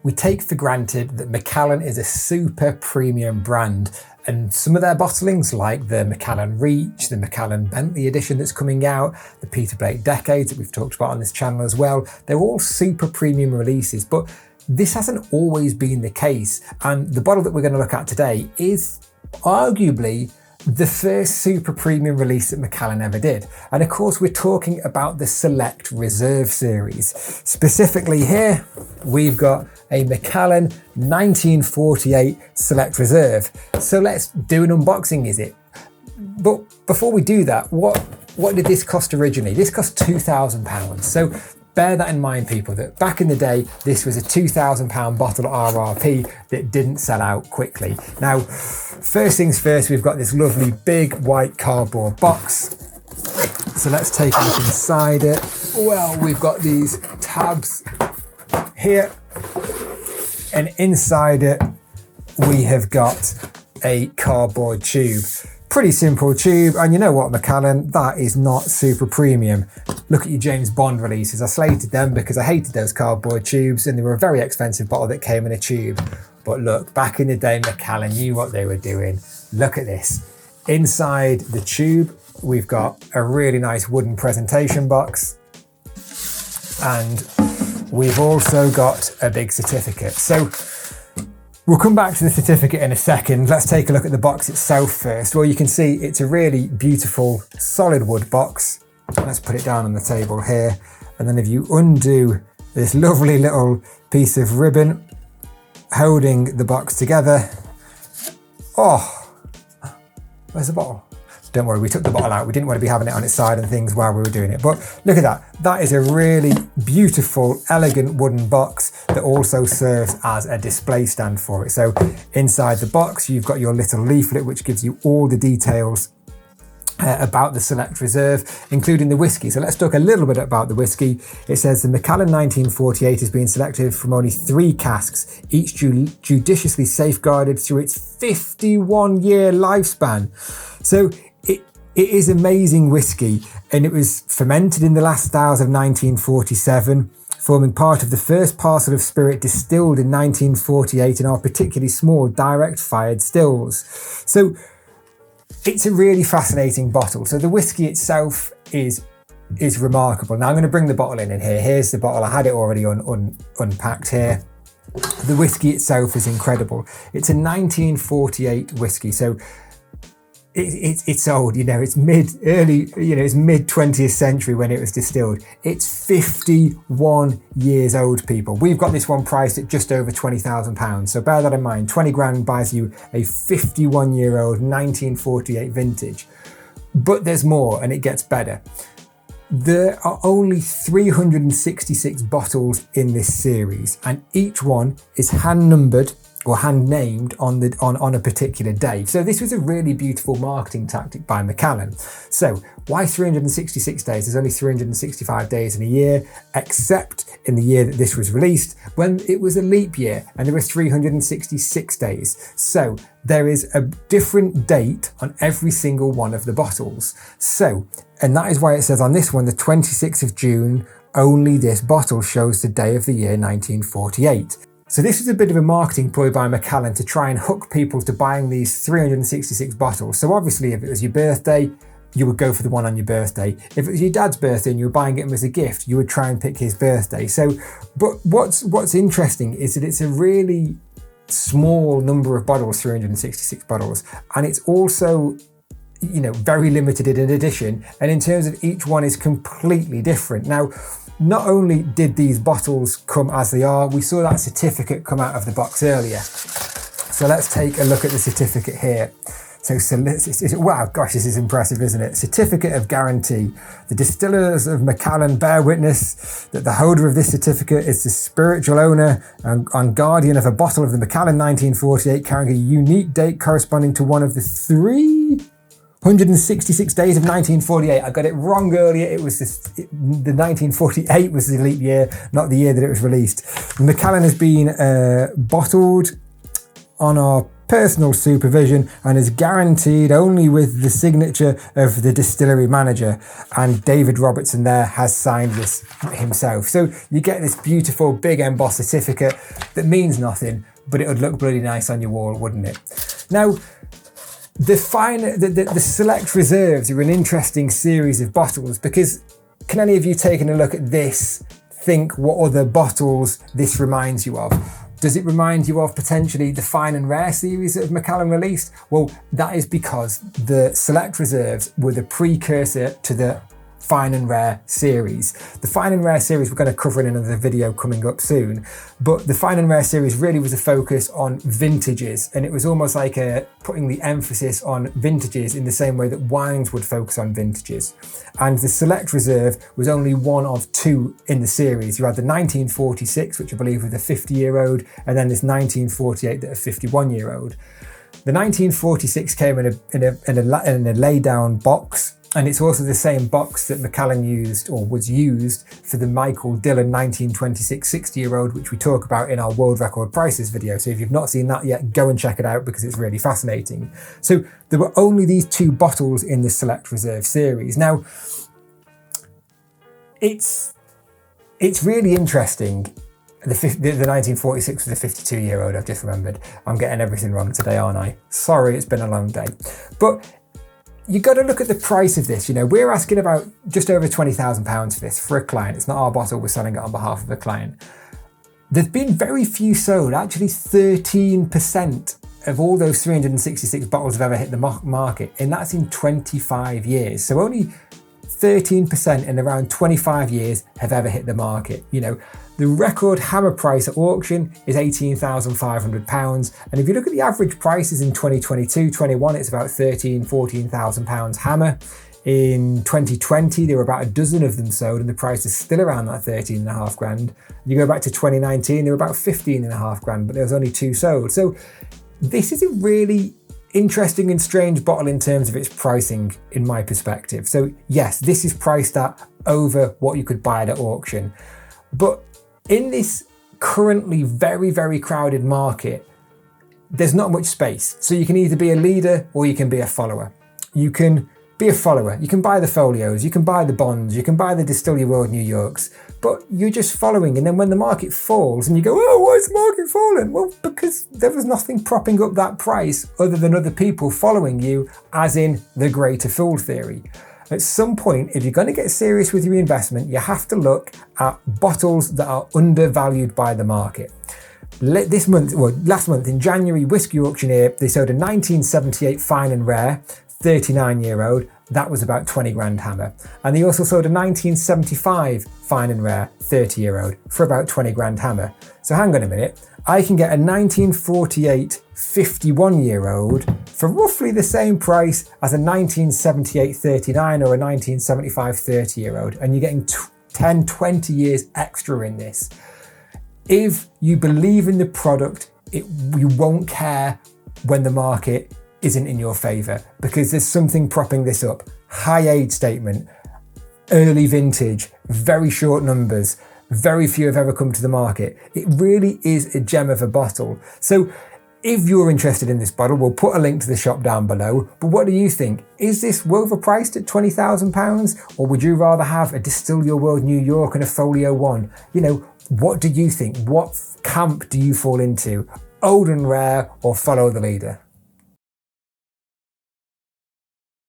we take for granted that Macallan is a super premium brand, and some of their bottlings, like the Macallan Reach, the Macallan Bentley edition that's coming out, the Peter Blake Decades that we've talked about on this channel as well, they're all super premium releases, but this hasn't always been the case. And the bottle that we're going to look at today is arguably the first super premium release that Macallan ever did. And of course, we're talking about the Select Reserve series. Specifically here, we've got a Macallan 1948 Select Reserve. So let's do an unboxing, is it? But before we do that, what did this cost originally? This cost £2,000. So bear that in mind, people, that back in the day, this was a £2,000 bottle RRP that didn't sell out quickly. Now, first things first, we've got this lovely big white cardboard box. So let's take a look inside it. Well, we've got these tabs here, and inside it, we have got a cardboard tube. Pretty simple tube, and you know what, Macallan, that is not super premium. Look at your James Bond releases. I slated them because I hated those cardboard tubes, and they were a very expensive bottle that came in a tube. But look, back in the day, Macallan knew what they were doing. Look at this. Inside the tube, we've got a really nice wooden presentation box, and we've also got a big certificate. So we'll come back to the certificate in a second. Let's take a look at the box itself first. Well, you can see it's a really beautiful solid wood box. Let's put it down on the table here. And then if you undo this lovely little piece of ribbon holding the box together. Oh, where's the bottle? Don't worry, we took the bottle out. We didn't want to be having it on its side and things while we were doing it. But look at that. That is a really beautiful, elegant wooden box that also serves as a display stand for it. So inside the box, you've got your little leaflet, which gives you all the details about the Select Reserve, including the whiskey. So let's talk a little bit about the whiskey. It says the Macallan 1948 has been selected from only 3 casks, each judiciously safeguarded through its 51-year lifespan. So it is amazing whiskey, and it was fermented in the last hours of 1947, forming part of the first parcel of spirit distilled in 1948 in our particularly small direct-fired stills. So it's a really fascinating bottle. So the whiskey itself is remarkable. Now I'm going to bring the bottle in here. Here's the bottle. I had it already unpacked here. The whiskey itself is incredible. It's a 1948 whiskey. So it's old, you know, it's mid 20th century when it was distilled. It's 51 years old, people. We've got this one priced at just over £20,000. So bear that in mind. 20 grand buys you a 51-year-old 1948 vintage. But there's more, and it gets better. There are only 366 bottles in this series, and each one is hand numbered or hand named on a particular day. So this was a really beautiful marketing tactic by Macallan. So why 366 days? There's only 365 days in a year, except in the year that this was released, when it was a leap year and there were 366 days. So there is a different date on every single one of the bottles. So, and that is why it says on this one, the 26th of June, only this bottle shows the day of the year 1948. So this is a bit of a marketing ploy by Macallan to try and hook people to buying these 366 bottles. So obviously if it was your birthday, you would go for the one on your birthday. If it was your dad's birthday and you were buying him as a gift, you would try and pick his birthday. So, but what's interesting is that it's a really small number of bottles, 366 bottles, and it's also, you know, very limited in edition. And in terms of each one is completely different. Now, not only did these bottles come as they are, we saw that certificate come out of the box earlier. So let's take a look at the certificate here. So wow, gosh, this is impressive, isn't it? Certificate of guarantee. The distillers of Macallan bear witness that the holder of this certificate is the spiritual owner and guardian of a bottle of the Macallan 1948 carrying a unique date corresponding to one of the 366 days of 1948. I got it wrong earlier. It was the 1948 was the leap year, not the year that it was released. Macallan has been bottled on our personal supervision and is guaranteed only with the signature of the distillery manager. And David Robertson there has signed this himself. So you get this beautiful big embossed certificate that means nothing, but it would look bloody nice on your wall, wouldn't it? Now, the select reserves are an interesting series of bottles, because can any of you taking a look at this think what other bottles this reminds you of? Does it remind you of potentially the Fine and Rare series that Macallan released? Well, that is because the Select Reserves were the precursor to the Fine and Rare series. The Fine and Rare series we're going to cover in another video coming up soon, but the Fine and Rare series really was a focus on vintages, and it was almost like putting the emphasis on vintages in the same way that wines would focus on vintages. And the Select Reserve was only one of two in the series. You had the 1946, which I believe was the 50-year-old, and then this 1948 that a 51-year-old. The 1946 came in a lay-down box, and it's also the same box that Macallan used, or was used, for the Michael Dillon 1926 60-year-old, which we talk about in our World Record Prices video. So if you've not seen that yet, go and check it out because it's really fascinating. So there were only these two bottles in the Select Reserve series. Now, it's really interesting. The 1946 was a 52-year-old, I've just remembered. I'm getting everything wrong today, aren't I? Sorry, it's been a long day. But you got to look at the price of this. You know, we're asking about just over £20,000 for this for a client. It's not our bottle, we're selling it on behalf of a client. There's been very few sold. Actually, 13% of all those 366 bottles have ever hit the market, and that's in 25 years. So only 13% in around 25 years have ever hit the market. You know, the record hammer price at auction is £18,500. And if you look at the average prices in 2022-21, it's about £14,000 hammer. In 2020, there were about a dozen of them sold, and the price is still around that 13.5 grand. You go back to 2019, there were about 15.5 grand, but there was only two sold. So this is a really interesting and strange bottle in terms of its pricing, in my perspective. So yes, this is priced at over what you could buy it at auction. But in this currently very, very crowded market, there's not much space. So you can either be a leader or you can be a follower. You can be a follower. You can buy the folios, you can buy the bonds, you can buy the Distill Your World New Yorks, but you're just following. And then when the market falls and you go, oh, why is the market falling? Well, because there was nothing propping up that price other than other people following you, as in the greater fool theory. At some point, if you're going to get serious with your investment, you have to look at bottles that are undervalued by the market. Last month in January, Whisky Auctioneer, they sold a 1978 Fine and Rare, 39-year-old. That was about 20 grand hammer. And they also sold a 1975 Fine and Rare, 30-year-old, for about 20 grand hammer. So hang on a minute, I can get a 1948 51-year-old for roughly the same price as a 1978 39 or a 1975 30-year-old, and you're getting 10, 20 years extra in this. If you believe in the product, you won't care when the market isn't in your favour, because there's something propping this up. High age statement, early vintage, very short numbers, very few have ever come to the market. It really is a gem of a bottle. So if you're interested in this bottle, we'll put a link to the shop down below. But what do you think? Is this overpriced at £20,000? Or would you rather have a Distill Your World New York and a Folio 1? You know, what do you think? What camp do you fall into? Old and rare or follow the leader?